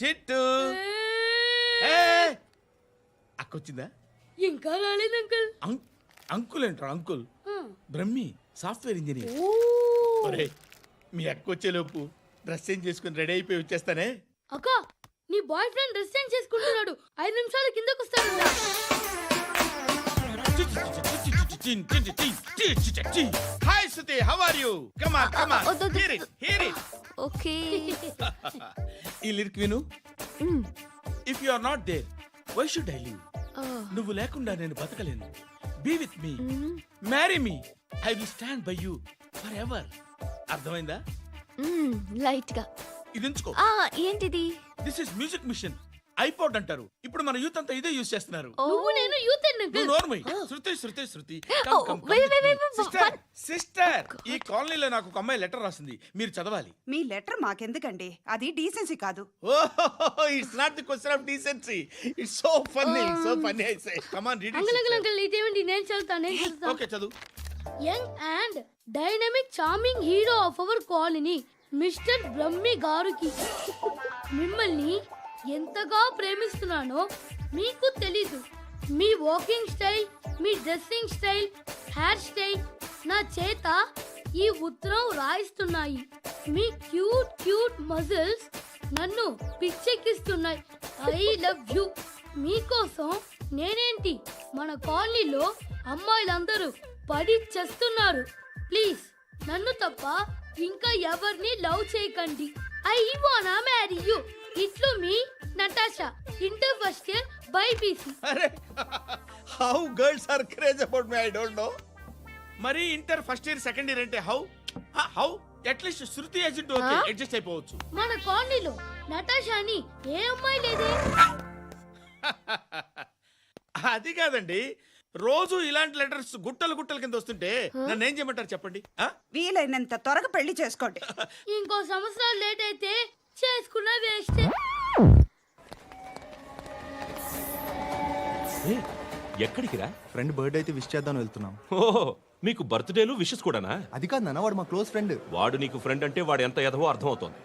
చిట్టు అక్కొచ్చిందా? ఇంకా రాలేదు అంకుల్. అంకుల్ ఏంట్రా అంకుల్? Brahmi software engineer. ఒరే మీ అక్కొచ్చేలోపు డ్రెస్ చేంజ్ చేసుకుని రెడీ అయిపోయి వచ్చేస్తానే. అక్క నీ బాయ్ ఫ్రెండ్ డ్రెస్ చేంజ్ చేసుకుంటున్నాడు, 5 నిమిషాల కిందకు వస్తాడు. Hi Suthi, how are you? Come on come on, hear it. Okay. ఈ లిరిక్ విను. If you are not there why should I live? నువ్వు లేకుండా నేను బతకలేను. Be with me, marry me, I will stand by you forever. అర్థమైందా? Light గా. ఇది ఉంచుకో. ఏంటిది? This is music machine, iPod అంటారు. ఇప్పుడు మన యూత్ అంతా ఇదే యూజ్ చేస్తున్నారు. నువ్వు నేను యూత్ నువ్వు నోర్మై. శృతి శృతి శృతి. సిస్టర్, ఈ కాలనీలో నాకు ఒక అమ్మాయి లెటర్ రాసింది, మీరు చదవాలి. మీ లెటర్ మాకెందుకండి, అది డీసెన్సీ కాదు. ఓహో, it's not the question of decency, it's so funny, so funny. I say come on read it. Uncle ఇదేంటి? నేను చదువుతాను. ఓకే చదువు. Young and dynamic charming hero of our colony mister Brahmi గారికి మిమ్మల్ని ఎంతగా ప్రేమిస్తున్నానో మీకు తెలీదు. మీ వాకింగ్ స్టైల్, మీ డ్రెస్సింగ్ స్టైల్, హెయిర్ స్టైల్ నా చేత ఈ ఉత్తరం రాయిస్తున్నాయి. మీ క్యూట్ క్యూట్ మజిల్స్ నన్ను పిచ్చెక్కిస్తున్నాయి. I love you. మీకోసం నేనేంటి, మన కాలనీలో అమ్మాయిలందరూ పడి చేస్తున్నారు. ప్లీజ్ నన్ను తప్ప ఇంకా ఎవరిని లవ్ చేయకండి. ఐ వానా మ్యారీ యూ. ఇట్లు మీ Natasha, inter first year BiPC. అరే how girls are craze about me, I don't know. మరి inter first year second year అంటే how how at least Shruti agent okay adjust అయిపోవచ్చు. మన కాలనీలో నటాషా అని ఏ అమ్మాయి లేదే. అది కాదండి, రోజు ఇలాంటి లెటర్స్ గుట్టలు గుట్టల కింద వస్తుంటే నన్ను ఏం చేయమంటారు చెప్పండి? వీలైనంత త్వరగా పెళ్లి చేసుకోండి. ఇంకో సంవత్సరాలు లేట్ అయితే చేసుకున్న వేస్ట్. ఎక్కడికి రా? ఫ్రెండ్ బర్త్డే అయితే విష్ చేద్దాం వెళ్తున్నాం. ఓహో, మీకు బర్త్డేలు విషెస్ కూడానా? అది కాదు నాన్న, వాడు మా క్లోజ్ ఫ్రెండ్. వాడు నీకు ఫ్రెండ్ అంటే వాడు ఎంత ఎదవో అర్థమవుతోంది.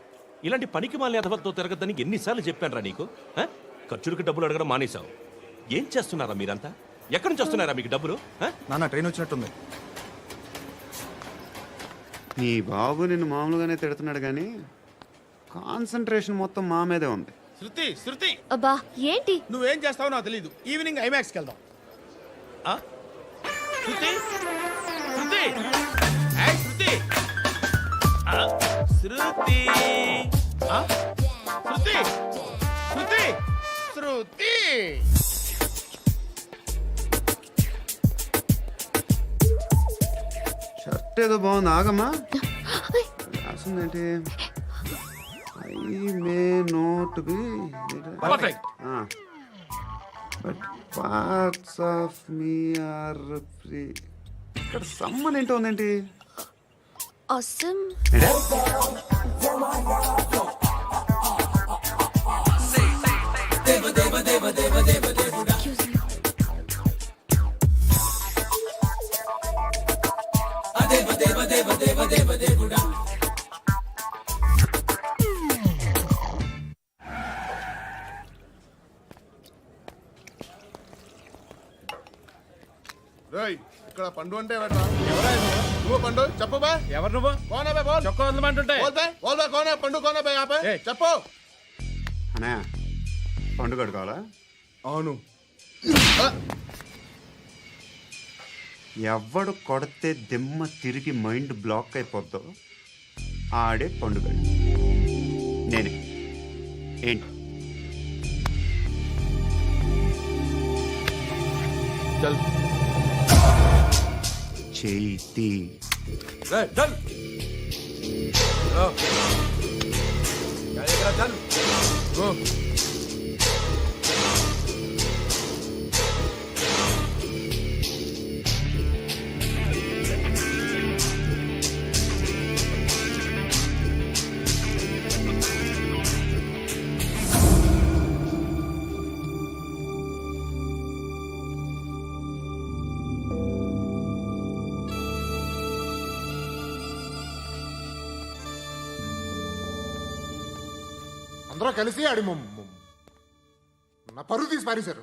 ఇలాంటి పనికి మాలిన ఎదవలతో తిరగద్దని ఎన్నిసార్లు చెప్పానురా నీకు? ఖర్చులకు డబ్బులు అడగడం మానేశావు. ఏం చేస్తున్నారా మీరంతా? ఎక్కడి నుంచి వస్తున్నారా మీకు డబ్బులు? నాన్న ట్రైన్ వచ్చినట్టుంది. నీ బాబు నిన్ను మామూలుగానే తిడుతున్నాడు కానీ కాన్సన్ట్రేషన్ మొత్తం మా మీదే ఉంది. శృతి శృతి, అబ్బా ఏంటి? నువ్వేం చేస్తావో నాకు తెలీదు. ఈవినింగ్ ఐమాక్స్కి వెళ్దాం. శృతి శృతి శృతి శృతి శృతి శృతి శృతి. షర్ట్ ఏదో బాగుంది, ఆగమ్మా. రాసిందేంటి? I may not be perfect. But parts of me are free. ఇక్కడ సమ్మన్ ఏంటో ఉందేంటి? awesome. ఇక్కడ పండు అంటే నువ్వు పండు చెప్పు బా. ఎవరు నువ్వు? కోనా బే బోల్. చొక్కా వదలమంటుంటే బోల్ బే కోనా పండు కోనా బే ఆపే చెప్పు. అనే పండుగ కావాలా? అవును. ఎవడు కొడితే దిమ్మ తిరిగి మైండ్ బ్లాక్ అయిపోద్దో ఆడే పండుగ. నేనే. ఏంటి? చేతి అందరూ కలిసి ఆడి నా పరువు తీసి పారేశారు.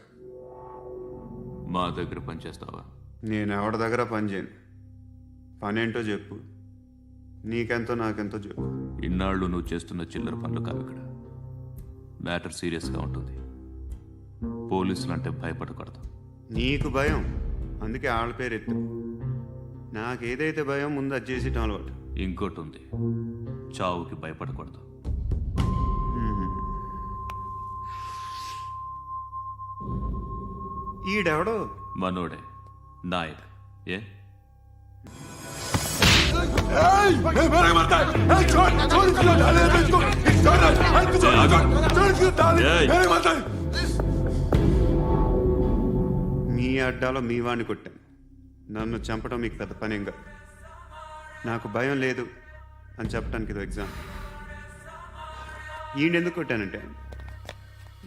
మా దగ్గర పనిచేస్తావా? నేను ఎవరి దగ్గర పని చేయను. పని ఏంటో చెప్పు. నీకెంతో నాకెంతో చెప్పు. ఇన్నాళ్ళు నువ్వు చేస్తున్న చిల్లర పనులు కావు ఇక్కడ. మ్యాటర్ సీరియస్గా ఉంటుంది. పోలీసులు అంటే భయపడకూడదు. నీకు భయం, అందుకే ఆళ్ళ పేరు ఎత్తు. నాకేదైతే భయం ముందు అది చేసి అలవాటు. ఇంకోటి ఉంది, చావుకి భయపడకూడదు. ఈడెవడో మనోడే నాయక్. ఏ మీ అడ్డాలో మీ వాడిని కొట్టాను. నన్ను చంపడం మీకు పెద్ద పనేంగా. నాకు భయం లేదు అని చెప్పడానికి ఇది ఎగ్జామ్. ఈయన ఎందుకు కొట్టానంటే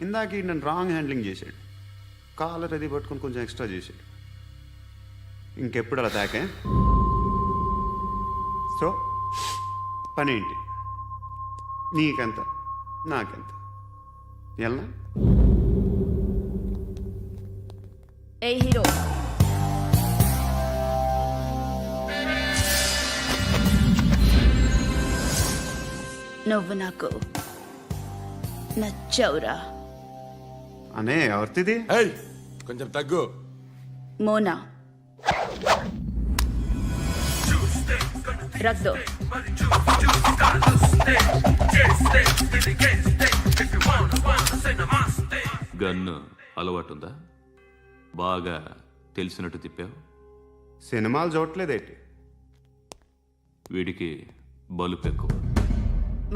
ఇందాక ఈయన నన్ను రాంగ్ హ్యాండ్లింగ్ చేశాడు. కాలర్ అది పట్టుకొని కొంచెం ఎక్స్ట్రా చేశాడు. ఇంకెప్పుడు అలా తాకే. సో పని ఏంటి? నీకెంత నాకెంత ఎలా? ఏ హీరో, నువ్వు నాకు నచ్చవురా. అనే ఎవరిది? ఏయ్, కొంచెం తగ్గు. మోనా రక్ దో. గన్ను అలవాటుందా? బాగా తెలిసినట్టు తిప్పావు. సినిమాలు చూడట్లేదేంటి? వీడికి బలుపు ఎక్కువ.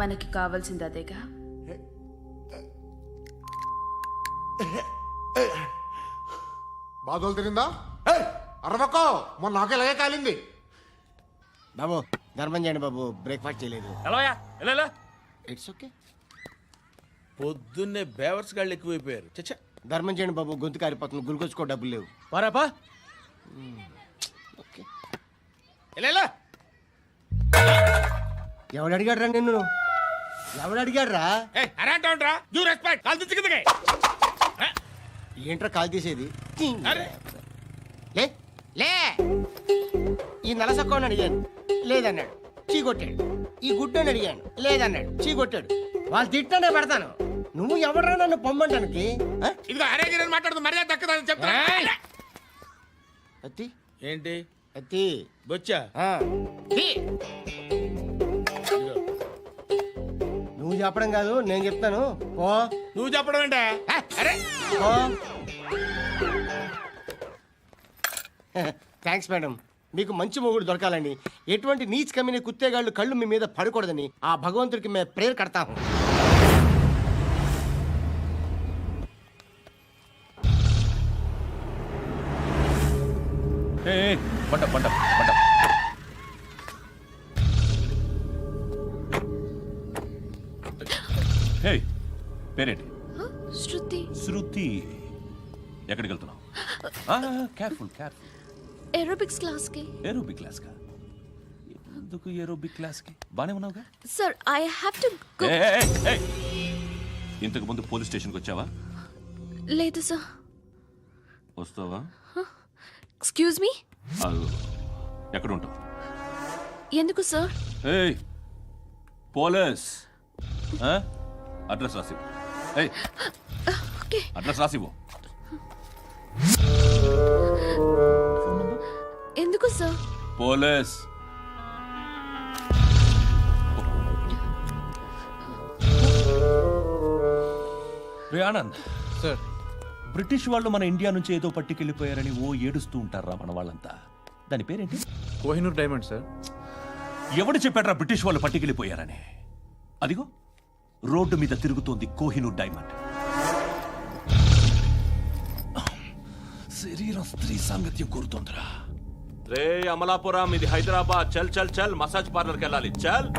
మనకి కావాల్సింది అదేగా. బాధలు తిరిందా? అరవకో, మొన్న నాకు ఇలాగే కాలింది. బాబు ధర్మం చేయండి బాబు, బ్రేక్ఫాస్ట్ చేయలేదు. It's okay. పొద్దున్నే బేవర్స్ గాళ్ళు ఎక్కువైపోయారు. చచ్చా, ధర్మం చేయండి బాబు, గొంతు కారిపోతుంది, గురికొచ్చుకో డబ్బులు లేవు. పారాపా. ఓకే. ఎవడు అడిగాడు రా నిన్ను? ఎవడు అడిగాడు రా? ఏంట్రా కాల్ తీసేది? లే లే. ఈ నలసక్కని అడిగాను, లేదన్నాడు, చీ కొట్టాడు. ఈ గుడ్డని అడిగాను, లేదన్నాడు, చీ కొట్టాడు. వాళ్ళు తిట్టానే పెడతాను. నువ్వు ఎవడరా నన్ను పొమ్మంటానికి? అత్తి ఏంటి అత్తి బొచ్చా? నువ్వు చెప్పడం కాదు, నేను చెప్తాను. ఓ నువ్వు చెప్పడం ఏంటే? Thanks madam. మీకు మంచి మొగుడు దొరకాలని, ఎటువంటి నీచ్ కమ్మిన కుత్తేగాళ్ళు కళ్ళు మీ మీద పడకూడదని ఆ భగవంతుడికి మేము ప్రేయర్ కడతాము. పంట పంట పంట. హే, పేరేంటి? శృతి. శృతి. ఎక్కడికి వెళ్తున్నావు? Careful careful. ఏరోబిక్స్ క్లాస్ కి. ఏరోబిక్ క్లాస్ కా? ఎందుకు ఏరోబిక్ క్లాస్ కి? బానే ఉన్నావుగా? Sir, I have to go. ఇంతకు ముందు పోలీస్ స్టేషన్కి వచ్చావా? లేదు సార్. వస్తావా? Excuse me. ఎక్కడ ఉంటావు? ఎందుకు సార్? ఏయ్, పోలీస్. అడ్రస్ రాసివ్వు. ఏయ్, ఓకే. అడ్రస్ రాసివ్వు. ఎందుకు సార్? పోలీస్. రే ఆనంద్ సార్. బ్రిటిష్ వాళ్ళు మన ఇండియా నుంచి ఏదో పట్టుకెళ్ళిపోయారని ఓ ఏడుస్తూ ఉంటారా మన వాళ్ళంతా. దాని పేరేంటి? Kohinoor diamond sir. ఎవడు చెప్పాడ్రా బ్రిటిష్ వాళ్ళు పట్టుకెళ్ళిపోయారని? అదిగో రోడ్డు మీద తిరుగుతోంది కోహినూర్ డైమండ్. శరీరం స్త్రీ సాంగత్యం కోరుతోందిరా. రే అమలాపురం, ఇది హైదరాబాద్. చల్ చల్ చల్, మసాజ్ పార్లర్కి వెళ్ళాలి. చల్.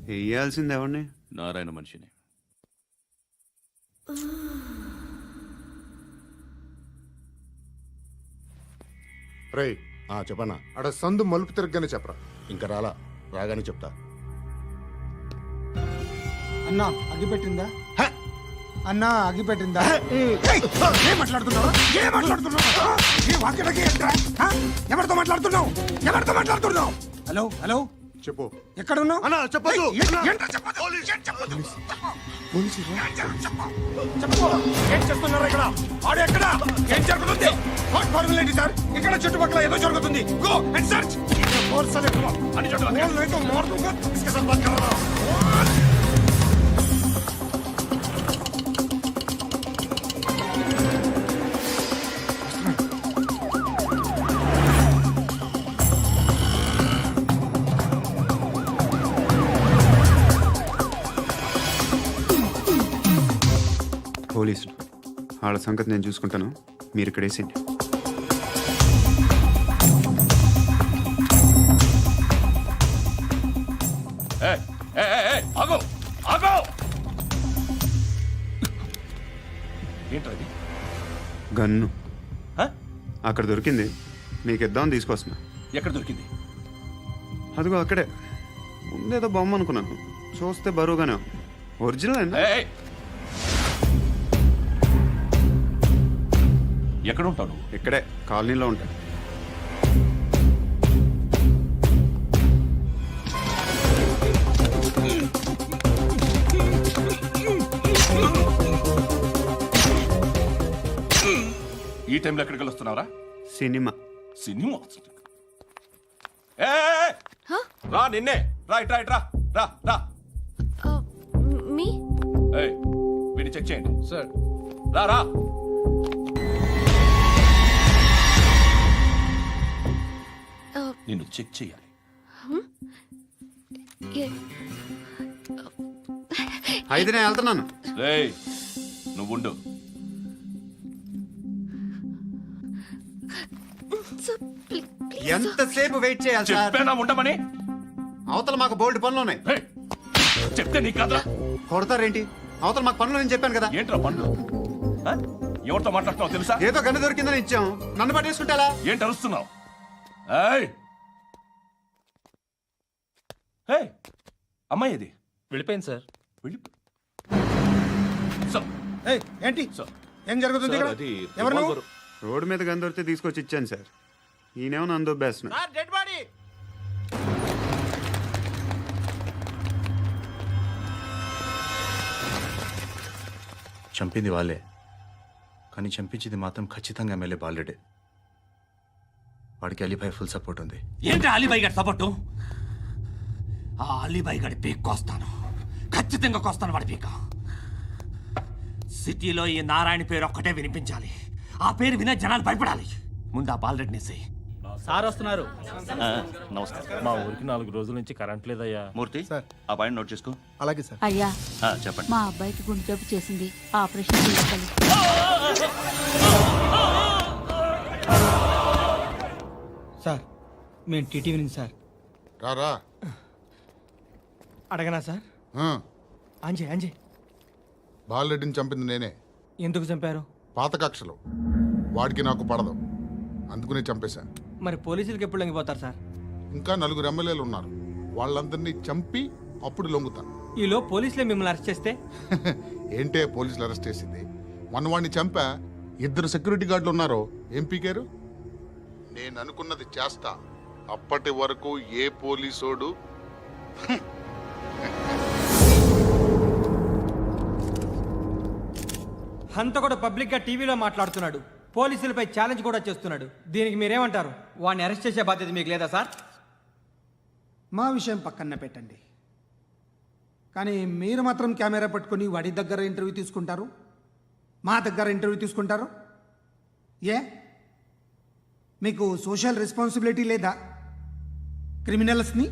వేయాల్సింది ఎవరిని? నారాయణ మనిషిని. రేయ్, చెప్పన్నా. అడ సందు మలుపు తిరగగానే చెప్పరా. ఇంకా రాగానే చెప్తా. అన్నా అగిపెట్టిందా అన్నా అగిపెట్టిందా ఏం మాట్లాడుతున్నావు ఏం మాట్లాడుతున్నావు ఏ వాక్యలకి ఏంట్రా? ఆ? ఎవరితో మాట్లాడుతున్నావు ఎవరితో మాట్లాడుతున్నావు హలో హలో చెప్పు ఎక్కడ ఉన్నావు అన్నా చెప్పదు ఏంట్రా చెప్పొద్దు? ఏం చెప్పొద్దు? చెప్పు. ఏం చేస్తున్నారు ఇక్కడ ఆడు ఎక్కడ ఏం జరుగుతుంది వాట్ ఫార్మల్ ఏంటి సార్ ఇక్కడ చుట్టుపక్కల ఏదో జరుగుతుంది గో అండ్ సర్చ్ అని పోలీసులు వాళ్ళ సంగతి నేను చూసుకుంటాను మీరు ఇక్కడ వేసేయండి ఆగో ఆగో ఏంటది గన్ను అక్కడ దొరికింది మీకు ఇద్దామని తీసుకొస్తున్నా ఎక్కడ దొరికింది? అదిగో అక్కడే ముందేదో బొమ్మ అనుకున్నాను చూస్తే బరువుగానే ఉంది. ఒరిజినల్ అండి ఎక్కడ ఉంటావు? ఇక్కడే కాలనీలో ఉంటాయి. ఈ టైంలో ఎక్కడికి వస్తున్నావురా? సినిమా సినిమా రా నిన్నే రా ఇట్రా ఇట్రా రా రా మీ వీడిని చెక్ చేయండి సార్. రా రా నిన్ను చెక్ చేయాలి. అయితే నేను వెళ్తున్నాను. రేయ్ నువ్వుండు. ఎంతసేపు వెయిట్ చేయాలి సార్? చెప్పేనా ఉండమని? అవతల మాకు బోల్డ్ పనులు ఉన్నాయి. రేయ్, చెప్తే నీకు కాదురా. కొడతారేంటి? అవతల మాకు పనులు నేను చెప్పాను కదా. ఏంట్రా పనులు? ఆ? ఎవరితో మాట్లాడుతున్నావు తెలుసా? ఏదో గన్ను దొరికిందని ఇచ్చాం, నన్ను పట్టేసుకుంటా. ఏంటి అరుస్తున్నావు? ఏయ్ ఏయ్, అమ్మాయి ఇది వెళ్ళిపోయింది సార్. వెళ్ళి సార్, ఏయ్, ఏంటి సార్. ఏం జరుగుతుంది ఇక్కడ? అది ఎవరు నువ్వు? రివాల్వర్. రోడ్డు మీద గన్ను దొరికితే తీసుకొచ్చి ఇచ్చాను సార్. ఈయనేమో నన్ను దొబ్బేస్తున్నా. డెడ్ బాడీ చంపింది వాళ్ళే, కానీ చంపించింది మాత్రం ఖచ్చితంగా ఎమ్మెల్యే బాలుడే. వాడికి అలీభాయ్ ఫుల్ సపోర్ట్ ఉంది. ఏంటి అలీబాయి గారి సపోర్టు? ఆ అలీబాయి గారి పీక్ కోస్తాను, ఖచ్చితంగా కోస్తాను వాడి పీక. సిటీలో ఈ నారాయణ పేరు ఒక్కటే వినిపించాలి. ఆ పేరు వినే జనాలు భయపడాలి. ముందు ఆ బాలరెడ్డిని సై. సార్ వస్తున్నారు. నమస్కారం. మా ఊరికి 4 రోజుల నుంచి కరెంట్ లేదయ్యా. మూర్తి ఆ పాయింట్ నోట్ చేసుకో. అలాగే సార్. అయ్యా చెప్పండి. మా అబ్బాయికి గుండె జబ్బు చేసింది, ఆపరేషన్ చేయాలి. సార్ మేము టీటీవీ నుంచి సార్. రారా అడగనా సార్? అంజయ్ బాలరెడ్డిని చంపింది నేనే. ఎందుకు చంపారు? పాత కక్షలు వాడికి నాకు పడదు, అందుకునే చంపేశా. మరి పోలీసులకు ఎప్పుడు లొంగిపోతారు సార్? ఇంకా 4 ఎమ్మెల్యేలు ఉన్నారు, వాళ్ళందరినీ చంపి అప్పుడు లొంగుతాను. ఈలో పోలీసులే మిమ్మల్ని అరెస్ట్ చేస్తే? ఏంటే పోలీసులు అరెస్ట్ చేసింది? మన వాడిని చంపా, 2 సెక్యూరిటీ గార్డులు ఉన్నారో ఏం పీకారు? నేను అనుకున్నది చేస్తా, అప్పటి వరకు ఏ పోలీసోడు హంతకుడు పబ్లిక్ గా టీవీలో మాట్లాడుతున్నాడు, పోలీసులపై ఛాలెంజ్ కూడా చేస్తున్నాడు. దీనికి మీరేమంటారు? వాడిని అరెస్ట్ చేసే బాధ్యత మీకు లేదా సార్? మా విషయం పక్కన పెట్టండి, కానీ మీరు మాత్రం కెమెరా పట్టుకొని వాడి దగ్గర ఇంటర్వ్యూ తీసుకుంటారు, మా దగ్గర ఇంటర్వ్యూ తీసుకుంటారు. ఏ మీకు సోషల్ రెస్పాన్సిబిలిటీ లేదా? క్రిమినల్స్ని,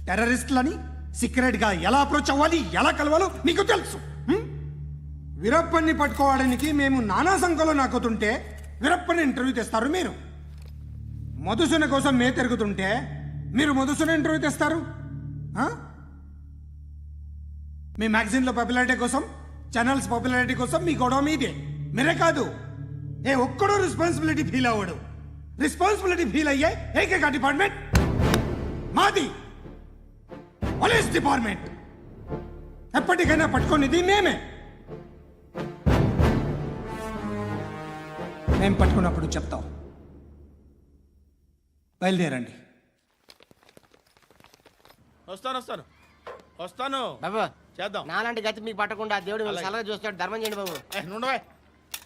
టెర్రరిస్టులని సీక్రెట్గా ఎలా అప్రోచ్ అవ్వాలి, ఎలా కలవాలో మీకు తెలుసు. వీరప్పన్ని పట్టుకోవడానికి మేము నానా సంఖ్యలో నాకుతుంటే వీరప్పని ఇంటర్వ్యూ తెస్తారు మీరు. మధుసూన కోసం మే తిరుగుతుంటే మీరు మధుసూన ఇంటర్వ్యూ తెస్తారు. మీ మ్యాగజైన్లో పాపులారిటీ కోసం, ఛానల్స్ పాపులారిటీ కోసం మీ గొడవ మీదే. మీరే కాదు, ఏ ఒక్కడో రెస్పాన్సిబిలిటీ ఫీల్ అవ్వడు. రెస్పాన్సిబిలిటీ ఫీల్ అయ్యే ఏకైక డిపార్ట్మెంట్ మాది, పోలీస్ డిపార్ట్మెంట్. ఎప్పటికైనా పట్టుకునేది మేమే. మేము పట్టుకున్నప్పుడు చెప్తాం. బయలుదేరండి. వస్తాను బాబు చేద్దాం. నాలాంటి గతి మీకు పట్టకుండా దేవుడు మిమ్మల్ని సలహా చూస్తాడు. ధర్మం చేయండి బాబు. నుండవే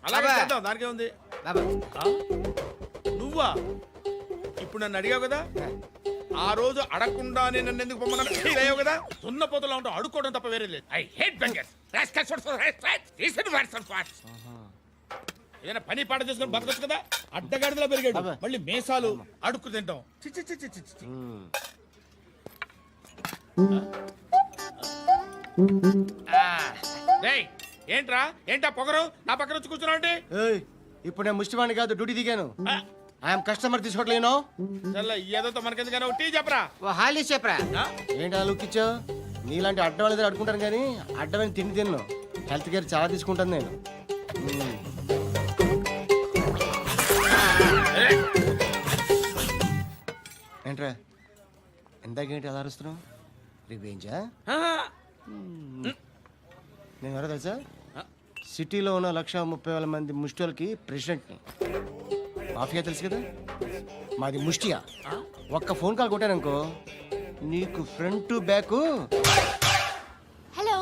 అలాగే అబ్బా. చేద్దాం, దానికే ఉంది. బాబు నువ్వా ఇప్పుడు నన్ను అడిగావు కదా, ఆ రోజు అడగకుండానే నన్ను ఎందుకు పొమ్మన్నాను ఫీల్ అయ్యావు కదా. సున్న పోతలో ఉంటావు, అడుక్కోవడం తప్ప వేరే లేదు. I hate bangers. ఏదైనా పని పాట చేసుకుని బతకొచ్చు కదా. అడ్డగాడిదలా పెరిగాడు, అబ్బా. మళ్ళీ మేసాలు అడుక్కు తింటాం. చి చి చి చి చి చి. రేయ్, ఏంటా పొగరు నా పక్కన వచ్చి కూర్చున్నావు అంటే? ఏయ్, ఇప్పుడు నేను ముష్టివాణి కాదు, డ్యూటీ దిగాను. ఐఎమ్ కస్టమర్ తీసుకోవట్లేను. ఏదో మనకెందుకైనా టీ చెప్పరా. ఓ హాలీ చెప్పరా. ఆ? ఏంటి అలా లుక్ ఇచ్చావు? నీలాంటి అడ్డం వాళ్ళ దగ్గర అడుకుంటాను కానీ అడ్డమైన తిండి తిన్ను. హెల్త్ కేర్ చాలా తీసుకుంటాను నేను. ఏంట్రా ఎందాకేంటి అలా అరుస్తున్నావు? రివేంజా? నేను ఎవరో తెలుసా? సిటీలో ఉన్న 130,000 మంది ముష్టిలకి ప్రెసిడెంట్ని. మాఫియా తెలుసు కదా, మాది ముష్టియా. ఒక్క ఫోన్ కాల్ కొట్టాననుకో నీకు ఫ్రంట్ టు బ్యాక్. హలో.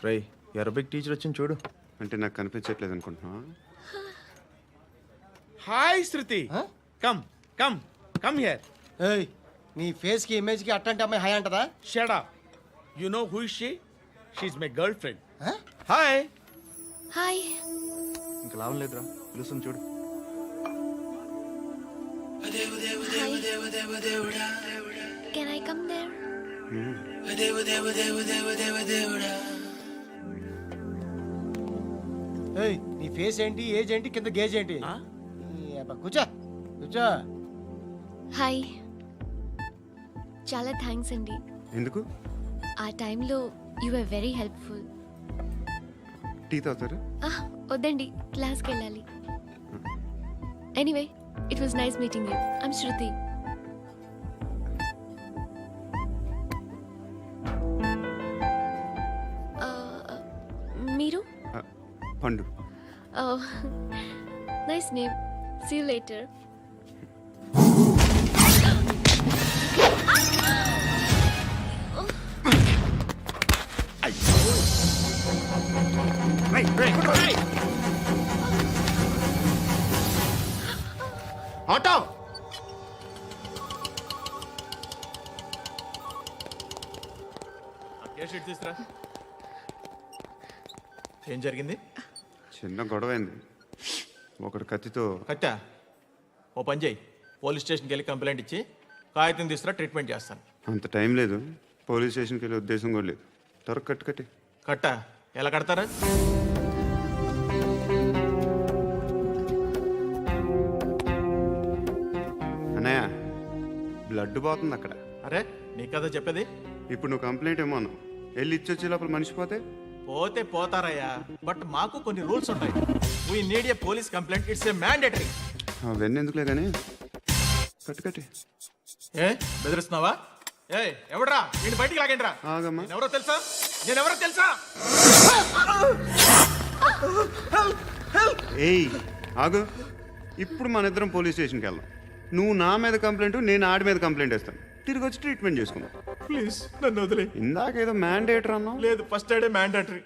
రై అరబిక్ టీచర్ వచ్చింది చూడు. అంటే నాకు కనిపించట్లేదు అనుకుంటున్నా. Hi Shruti, Huh? Come come come here. ఏయ్, నీ ఫేస్ కి ఇమేజ్ కి అట్టంటే అమ్మాయి హాయ్ అంటదా? Shut up. You know who is she? She is my girlfriend. Huh? Hi. Hi. ఇంకా లాభం లేదురా, పిలుస్తుంది చూడు. Can I come there? ఏయ్, నీ ఫేస్ ఏంటి, ఏజ్ ఏంటి, కింద గేజ్ ఏంటి? ఈ అబ్బా, కూర్చో కూర్చో. హాయ్. చాలా థ్యాంక్స్ అండి. ఎందుకు? ఆ టైంలో you are very helpful. Tea తాగుతారా? వద్దండి, క్లాస్కి వెళ్ళాలి. Anyway, it was nice meeting you. I'm Shruti. మీరు? Pandu. Nice name. See you later. Auto. తీసురా. ఏం జరిగింది? చిన్న గొడవ అయింది. ఒకడు కత్తితో. కట్టా ఓ పని చేయి, పోలీస్ స్టేషన్కి వెళ్ళి కంప్లైంట్ ఇచ్చి కాగితం తీసుకురా, ట్రీట్మెంట్ చేస్తాను. అంత టైం లేదు, పోలీస్ స్టేషన్కి వెళ్ళే ఉద్దేశం కూడా లేదు. త్వరగా కట్టు కట్టి. కట్టా ఎలా కడతారా? అన్నయ్య, బ్లడ్ పోతుంది అక్కడ. అరే నీ కదా చెప్పేది. ఇప్పుడు నువ్వు కంప్లైంట్ ఏమో అన్నావు. వెళ్ళి ఇచ్చొచ్చే లోపల మనిషి పోతే పోతే పోతారయ్యా, బట్ మాకు కొన్ని రూల్స్ ఉంటాయి. We need a police complaint, it's a mandatory. అవన్నీ ఎందుకులే కానీ కట్టు కట్టి. ఏ బెదిరిస్తున్నావా? ఏ ఎవడ్రా నేను బయటికి లాగండిరా. ఆగమ్మా. ఎవరో తెలుసా? నేనెవరో తెలుసా? ఏయ్ ఆగు. ఇప్పుడు మన ఇద్దరం పోలీస్ స్టేషన్కి వెళ్దాం. నువ్వు నా మీద కంప్లైంట్, నేను ఆడి మీద కంప్లైంట్ వేస్తాను. తిరిగి వచ్చి ట్రీట్మెంట్ చేసుకుందాం. ప్లీజ్ నన్ను వదిలే. ఇందాకేదో మ్యాండేటర్ అన్నావు. లేదు, ఫస్ట్ ఎయిడే మ్యాండేటరీ.